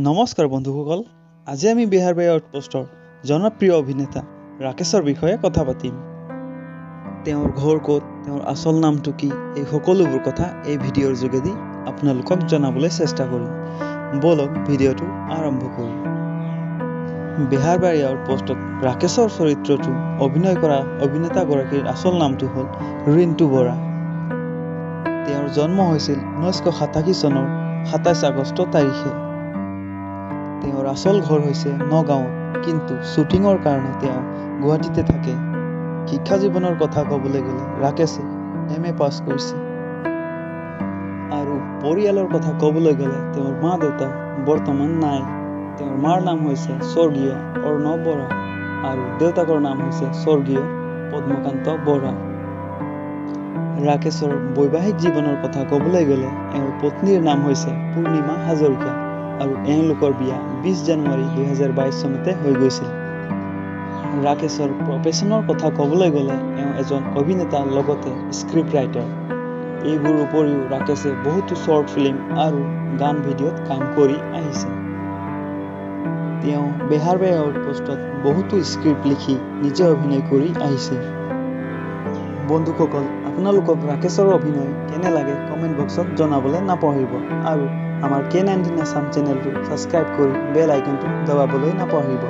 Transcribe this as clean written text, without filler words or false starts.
নমস্কাৰ বন্ধুসকল, আজি আমি বিহাৰ বাই আউটপোষ্টৰ জনপ্ৰিয় অভিনেতা ৰাকেশৰ বিষয়ে কথা পাতিম। তেওঁৰ ঘৰ ক'ত, তেওঁৰ আচল নামটো কি, এই সকলোবোৰ কথা এই ভিডিঅ'ৰ যোগেদি আপোনালোকক জনাবলৈ চেষ্টা কৰিম। বলক ভিডিঅ'টো আৰম্ভ কৰোঁ। বিহাৰ বাই আউটপোষ্টত ৰাকেশৰ চৰিত্ৰটো অভিনয় কৰা অভিনেতাগৰাকীৰ আচল নামটো হ'ল ৰিণ্টু বৰা। তেওঁৰ জন্ম হৈছিল 1987 চনৰ 27 আগষ্ট তাৰিখে। তেওঁৰ আচল ঘৰ হৈছে নগাঁৱত, কিন্তু শ্বুটিঙৰ কাৰণে তেওঁ গুৱাহাটীতে থাকে। শিক্ষা জীৱনৰ কথা ক'বলৈ গ'লে ৰাকেশে MA পাছ কৰিছে। আৰু পৰিয়ালৰ কথা ক'বলৈ গ'লে তেওঁৰ মা দেউতা বৰ্তমান নাই। তেওঁৰ মাৰ নাম হৈছে স্বৰ্গীয় অৰ্ণৱ বৰা আৰু দেউতাকৰ নাম হৈছে স্বৰ্গীয় পদ্মকান্ত বৰা। ৰাকেশৰ বৈবাহিক জীৱনৰ কথা ক'বলৈ গ'লে এওঁৰ পত্নীৰ নাম হৈছে পূৰ্ণিমা হাজৰিকা আৰু এওঁলোকৰ বিয়া 20 জানুৱাৰী 2022 চনতে হৈ গৈছিল। ৰাকেশৰ প্ৰফেশ্যনৰ কথা ক'বলৈ গ'লে এওঁ এজন অভিনেতা লগতে স্ক্ৰিপ্ট ৰাইটাৰ। এইবোৰ উপৰিও ৰাকেশে বহুতো শ্বৰ্ট ফিল্ম আৰু গান ভিডিঅ'ত কাম কৰি আহিছে। তেওঁ বিহাৰ বাই আউটপোষ্টত বহুতো স্ক্ৰিপ্ট লিখি নিজে অভিনয় কৰি আহিছে। বন্ধুসকল, আপোনালোকক ৰাকেশৰ অভিনয় কেনে লাগে কমেণ্ট বক্সত জনাবলৈ নাপাহৰিব আৰু আমাৰ K19 আছাম চেনেলটো ছাবস্ক্ৰাইব কৰি বেল আইকনটো দবাবলৈ নাপাহৰিব।